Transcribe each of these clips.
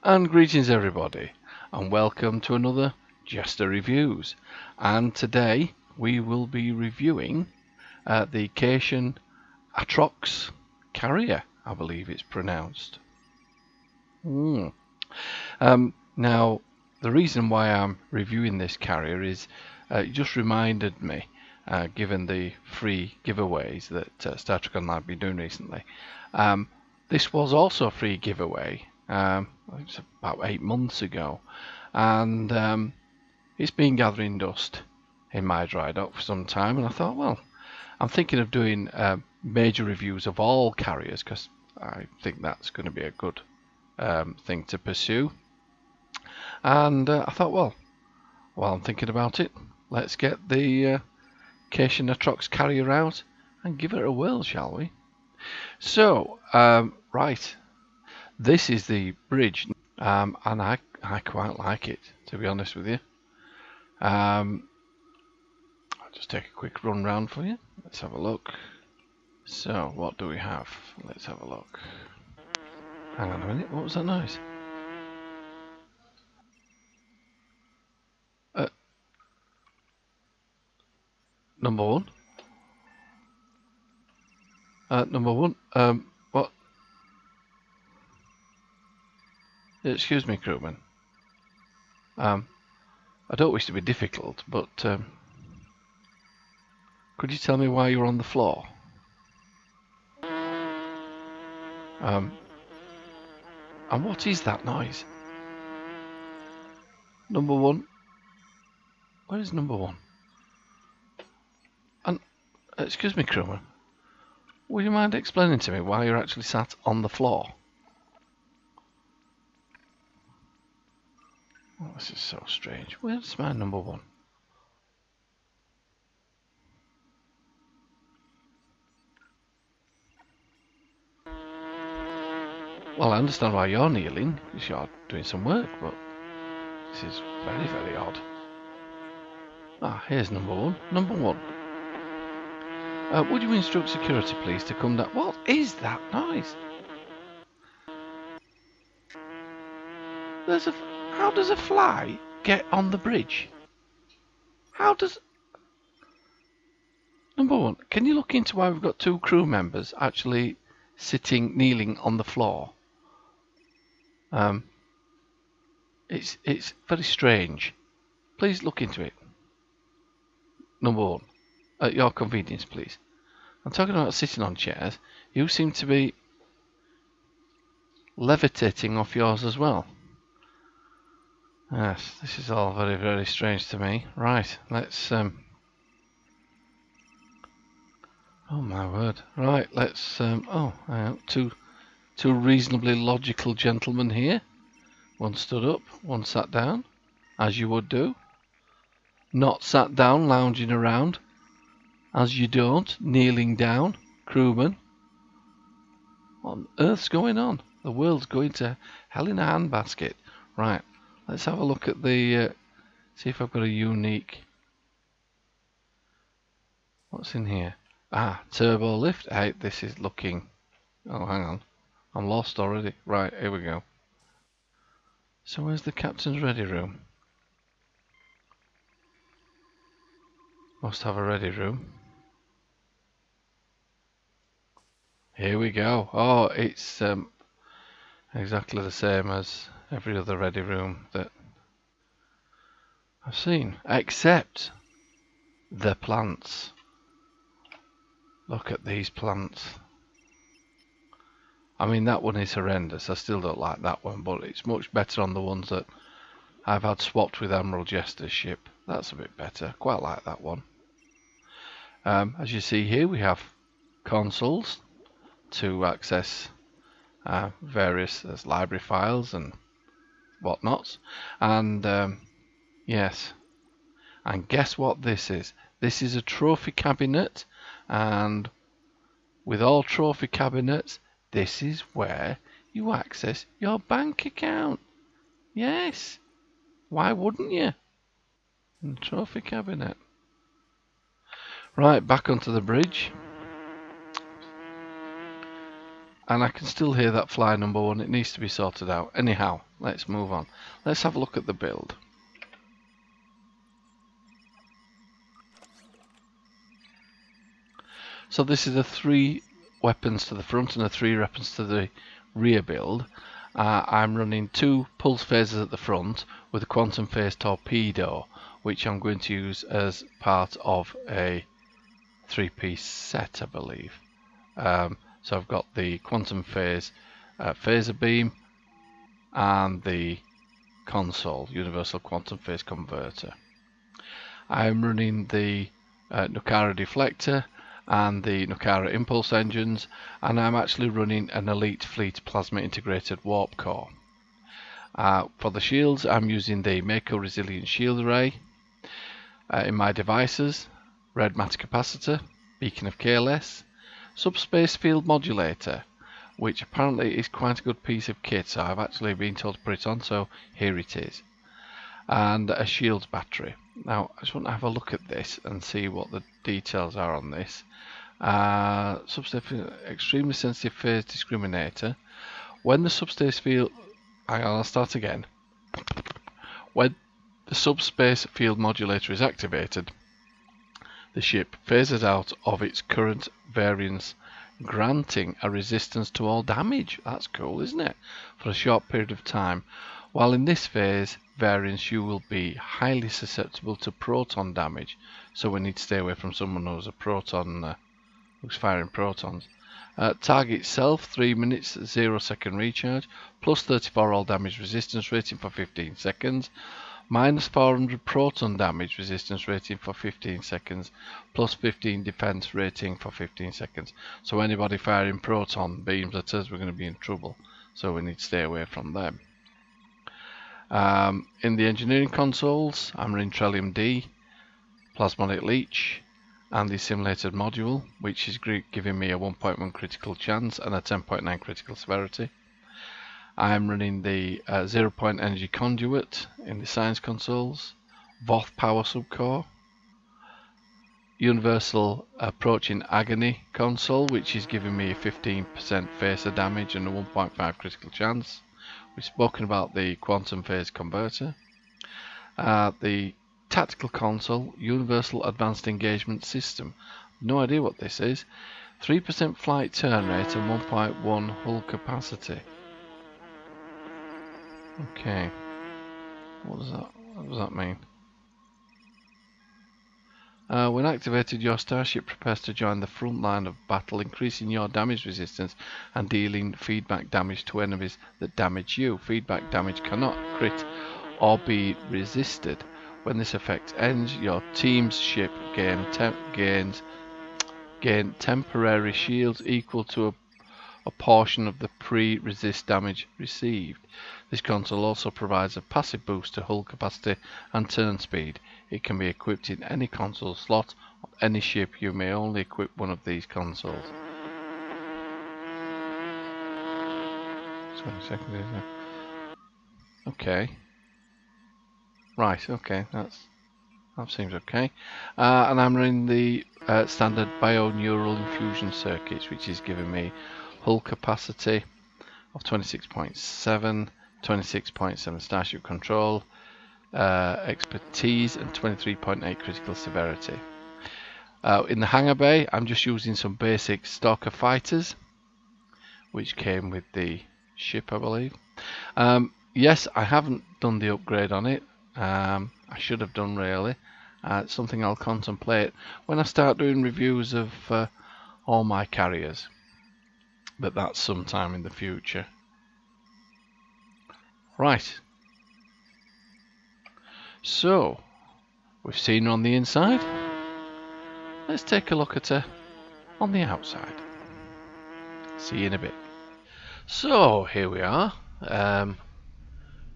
And greetings everybody, and welcome to another JeSter Reviews. And today we will be reviewing the Caition Atrox Carrier, I believe it's pronounced. Now, the reason why I'm reviewing this carrier is it just reminded me, given the free giveaways that Star Trek Online have been doing recently. This was also a free giveaway. It's about 8 months ago, and it's been gathering dust in my dry dock for some time, and I thought, well, I'm thinking of doing major reviews of all carriers because I think that's going to be a good thing to pursue. And I thought, well, while I'm thinking about it, let's get the Caition Atrox Carrier out and give it a whirl, shall we? So, right, this is the bridge, and I quite like it, to be honest with you. I'll just take a quick run round for you. Let's have a look. So, what do we have? Let's have a look. Hang on a minute, what was that noise? Number one. Number one. What? Excuse me, crewman. I don't wish to be difficult, but could you tell me why you're on the floor? And what is that noise? Number one. Where is number one? And excuse me, crewman. Would you mind explaining to me why you're actually sat on the floor? Oh, this is so strange. Where's my number one? Well, I understand why you're kneeling, because you're doing some work, but this is very, very odd. Ah, here's number one. Number one. Would you instruct security, please, to come down? What is that noise? How does a fly get on the bridge? How does... Number one, can you look into why we've got two crew members actually kneeling on the floor? It's very strange. Please look into it. Number one, at your convenience, please. I'm talking about sitting on chairs. You seem to be levitating off yours as well. Yes, this is all very, very strange to me. Right, let's oh my word. Right, let's two reasonably logical gentlemen here. One stood up, one sat down, as you would do. Not sat down, lounging around, as you don't, kneeling down, crewman. What on earth's going on? The world's going to hell in a handbasket. Right, let's have a look at the, see if I've got a unique... What's in here? Ah, turbo lift. Hey, this is looking... Oh, hang on. I'm lost already. Right, here we go. So where's the captain's ready room? Must have a ready room. Here we go. Oh, it's exactly the same as every other ready room that I've seen, except the plants. Look at these plants. I mean, that one is horrendous. I still don't like that one, but it's much better on the ones that I've had swapped with Admiral JeSter's ship. That's a bit better. Quite like that one. As you see here, we have consoles to access various library files and whatnots. And yes, and guess what this is? This is a trophy cabinet, and with all trophy cabinets, this is where you access your bank account. Yes, why wouldn't you? In the trophy cabinet. Right, back onto the bridge. and I can still hear that fly number 1. It needs to be sorted out. Anyhow, let's move on. Let's have a look at the build. So this is a 3 weapons to the front and a 3 weapons to the rear build. I'm running 2 pulse phasers at the front with a quantum phase torpedo, which I'm going to use as part of a 3-piece set, I believe. So I've got the quantum phase phaser beam and the console, universal quantum phase converter. I'm running the Nucara deflector and the Nucara impulse engines, and I'm actually running an Elite Fleet plasma integrated warp core. For the shields, I'm using the Mako Resilient Shield Array. In my devices, red matter capacitor, beacon of KLS, subspace field modulator, which apparently is quite a good piece of kit, so I've actually been told to put it on, so here it is. And a shields battery. Now I just want to have a look at this and see what the details are on this. Extremely sensitive phase discriminator. When the subspace field, I'll start again. When the subspace field modulator is activated, the ship phases out of its current variance, granting a resistance to all damage. That's cool, isn't it? For a short period of time. While in this phase variance, you will be highly susceptible to proton damage, so we need to stay away from someone who's a proton, who's firing protons. Target itself 3 minutes, 0-second recharge, plus 34 all damage resistance rating for 15 seconds, minus 400 proton damage resistance rating for 15 seconds, plus 15 defense rating for 15 seconds. So anybody firing proton beams at us, we're going to be in trouble, so we need to stay away from them. In the engineering consoles, I'm running Trellium D, Plasmonic Leech, and the simulated module, which is giving me a 1.1 critical chance and a 10.9 critical severity. I'm running the 0-point energy conduit in the science consoles, Voth power subcore, universal approaching agony console, which is giving me a 15% phaser damage and a 1.5 critical chance. We've spoken about the quantum phase converter. The tactical console, universal advanced engagement system. No idea what this is. 3% flight turn rate and 1.1 hull capacity. Okay. What does that mean? When activated, your starship prepares to join the front line of battle, increasing your damage resistance and dealing feedback damage to enemies that damage you. Feedback damage cannot crit or be resisted. When this effect ends, your team's ship gain temporary shields equal to a portion of the pre-resist damage received. This console also provides a passive boost to hull capacity and turn speed. It can be equipped in any console slot of any ship. You may only equip one of these consoles. 20 seconds, isn't it? Okay. Right, okay, that seems okay. And I'm running the standard bio-neural infusion circuits, which is giving me hull capacity of 26.7, 26.7 starship control, expertise, and 23.8 critical severity. In the hangar bay, I'm just using some basic Stalker fighters, which came with the ship, I believe. Yes, I haven't done the upgrade on it. I should have done, really. It's something I'll contemplate when I start doing reviews of all my carriers, but that's sometime in the future. Right, so we've seen her on the inside. Let's take a look at her on the outside. See you in a bit. So here we are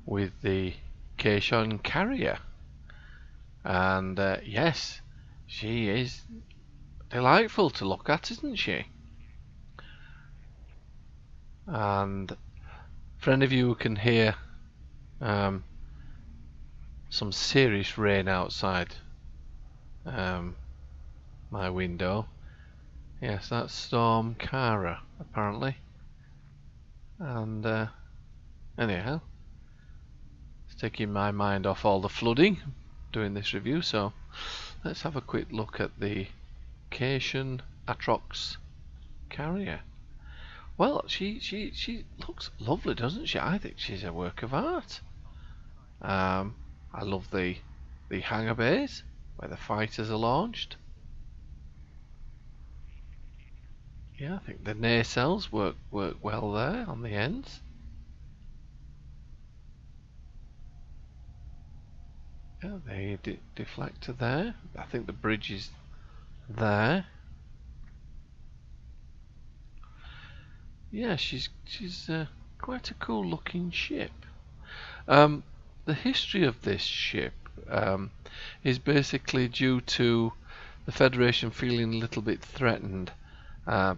with the Caition Carrier, and yes, she is delightful to look at, isn't she? And for any of you who can hear some serious rain outside my window, yes, that's Storm Cara apparently. And anyhow, it's taking my mind off all the flooding doing this review, so let's have a quick look at the Caition Atrox Carrier. Well, she looks lovely, doesn't she? I think she's a work of art. I love the hangar bays where the fighters are launched. Yeah, I think the nacelles work well there on the ends. Yeah, the deflector there. I think the bridge is there. Yeah, she's quite a cool looking ship. The history of this ship is basically due to the Federation feeling a little bit threatened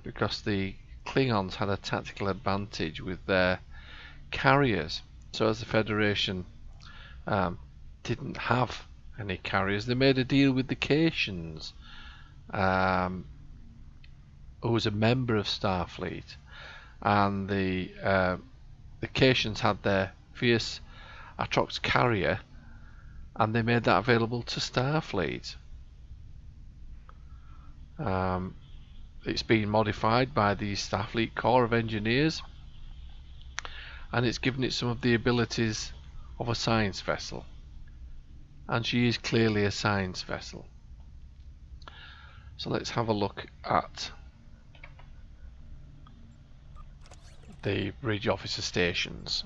because the Klingons had a tactical advantage with their carriers. So as the Federation didn't have any carriers, they made a deal with the Cations, who was a member of Starfleet, and the Cations had their fierce Atrox Carrier, and they made that available to Starfleet. It's been modified by the Starfleet Corps of Engineers, and it's given it some of the abilities of a science vessel, and she is clearly a science vessel. So let's have a look at the bridge officer stations.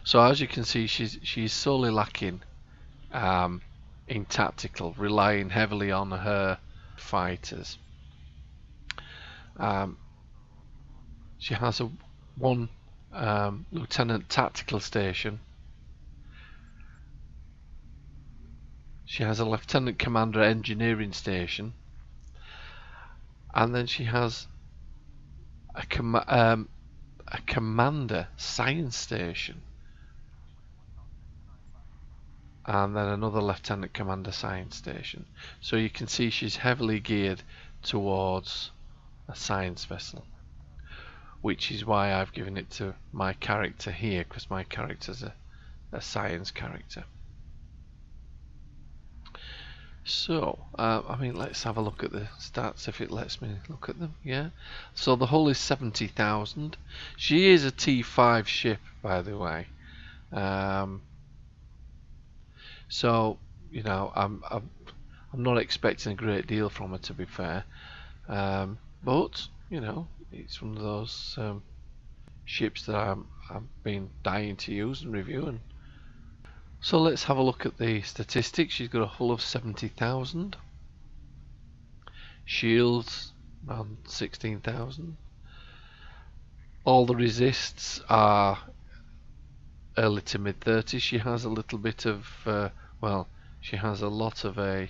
So as you can see, she's solely lacking in tactical, relying heavily on her fighters. She has one lieutenant tactical station. She has a lieutenant commander engineering station, and then she has a commander science station, and then another lieutenant commander science station. So you can see she's heavily geared towards a science vessel, which is why I've given it to my character here, because my character's a science character. So, I mean, let's have a look at the stats if it lets me look at them. Yeah. So the hull is 70,000. She is a T5 ship, by the way. So, you know, I'm not expecting a great deal from her, to be fair. But you know, it's one of those ships that I've been dying to use and review. So let's have a look at the statistics. She's got a hull of 70,000. Shields around 16,000. All the resists are early to mid 30s. She has a little bit of, she has a lot of a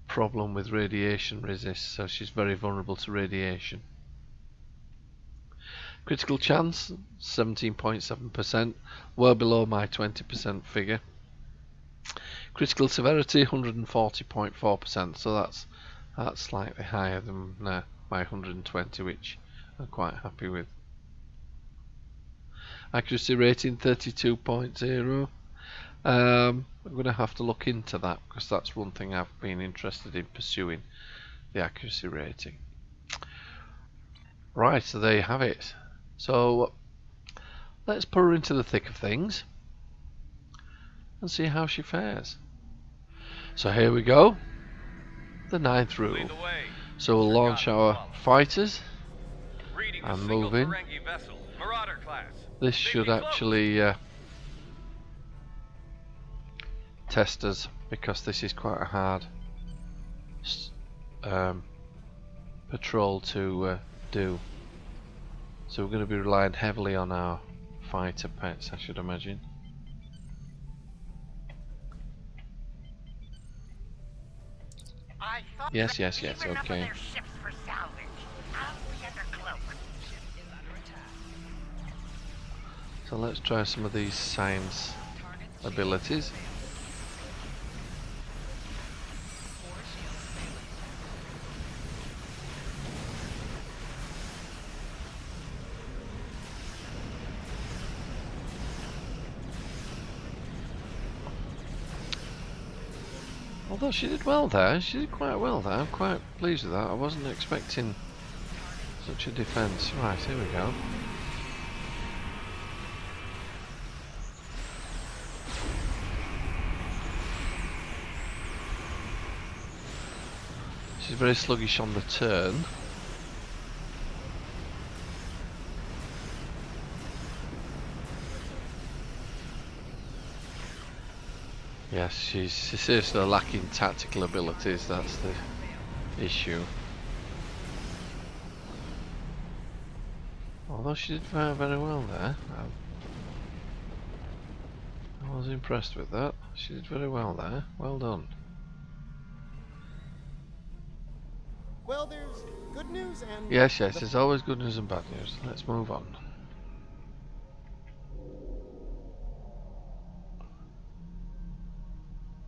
problem with radiation resist, so she's very vulnerable to radiation. Critical chance 17.7%, well below my 20% figure. Critical severity 140.4%, so that's slightly higher than my 120, which I'm quite happy with. Accuracy rating 32.0. I'm going to have to look into that, because that's one thing I've been interested in pursuing, the accuracy rating. Right, so there you have it. So let's put her into the thick of things and see how she fares. So here we go, the 9th rule. So we'll launch our fighters and move in. This should actually test us, because this is quite a hard patrol to do. So we're going to be relying heavily on our fighter pets, I should imagine. Yes, okay. So let's try some of these science abilities. Although she did well there, she did quite well there. I'm quite pleased with that. I wasn't expecting such a defence. Right, here we go. She's very sluggish on the turn. Yes, she's seriously lacking tactical abilities, that's the issue. Although she did very, very well there. I was impressed with that. She did very well there. Well done. Well, there's good news and... Yes, there's always good news and bad news. Let's move on.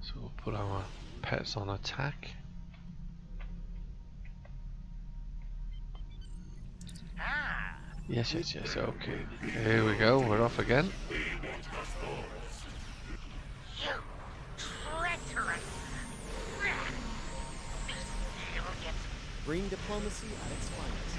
So we'll put our pets on attack. Yes, okay. Here we go, we're off again. You treacherous! Green diplomacy at its finest.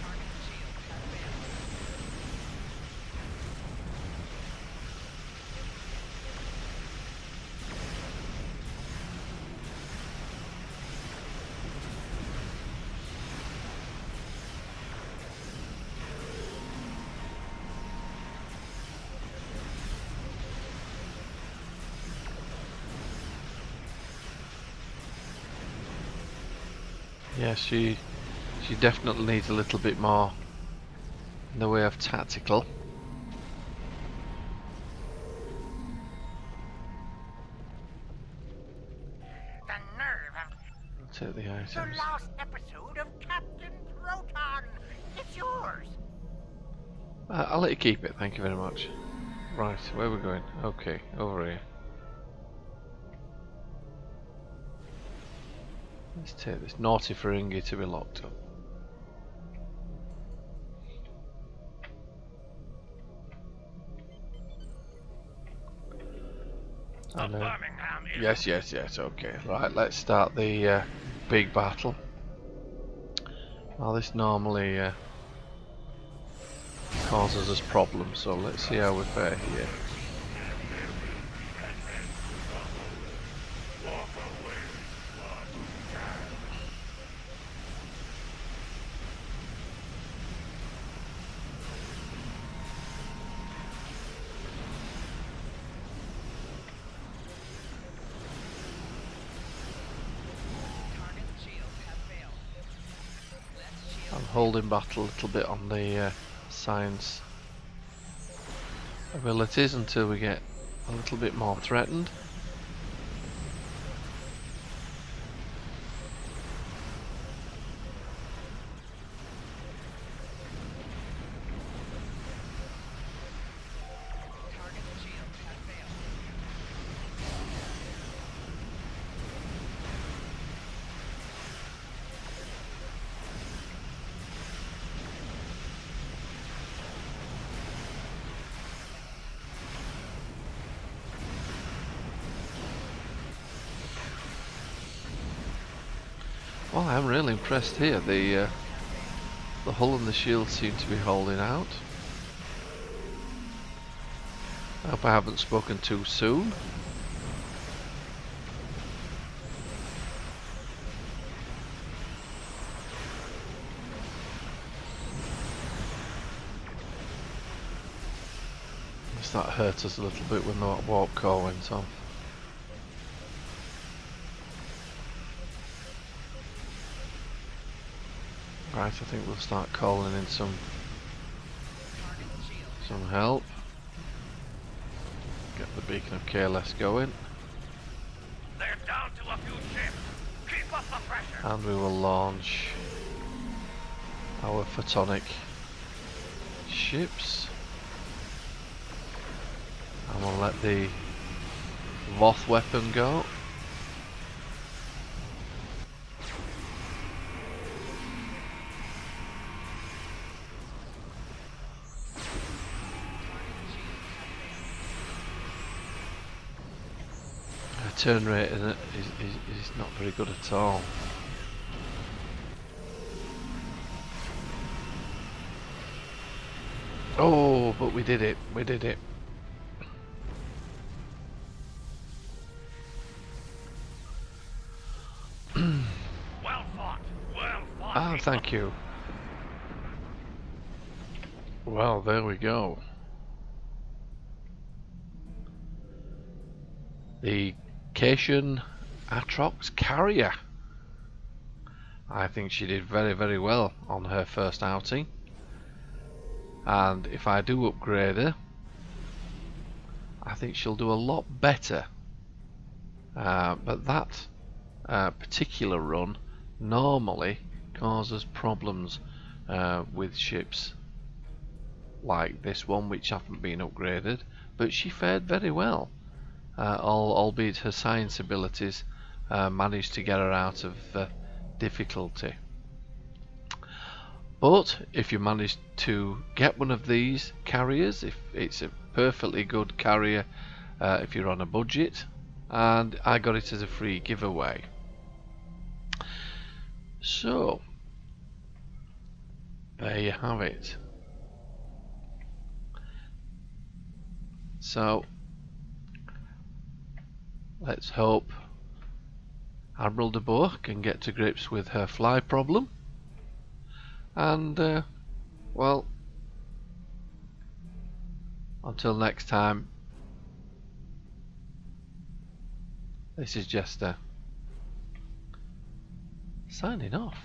Yes, she definitely needs a little bit more in the way of tactical. The nerve of I'll take the the items. last episode of Captain Proton. It's yours. I'll let you keep it, thank you very much. Right, where are we going? Okay, over here. Let's take this naughty Ferengi to be locked up. And, yes, okay. Right, let's start the big battle. Now this normally causes us problems, so let's see how we fare here. I'm holding battle a little bit on the science abilities until we get a little bit more threatened. Well, I'm really impressed here. The hull and the shield seem to be holding out. I hope I haven't spoken too soon. That hurt us a little bit when that warp core went on. Right, I think we'll start calling in some help. Get the beacon of careless going. They're down to a few ships. Keep up the pressure. And we will launch our photonic ships. And we'll let the Voth weapon go. turn rate is not very good at all. Oh, but we did it. We did it. Well fought. Well fought. Ah, thank you. Well, there we go. The Caition Atrox Carrier. I think she did very, very well on her first outing. And if I do upgrade her, I think she'll do a lot better. But that particular run normally causes problems with ships like this one, which haven't been upgraded, but she fared very well, albeit her science abilities managed to get her out of difficulty. But if you manage to get one of these carriers, if it's a perfectly good carrier if you're on a budget, and I got it as a free giveaway. So there you have it. So let's hope Admiral de Boer can get to grips with her fly problem, and well, until next time, this is JeSter signing off.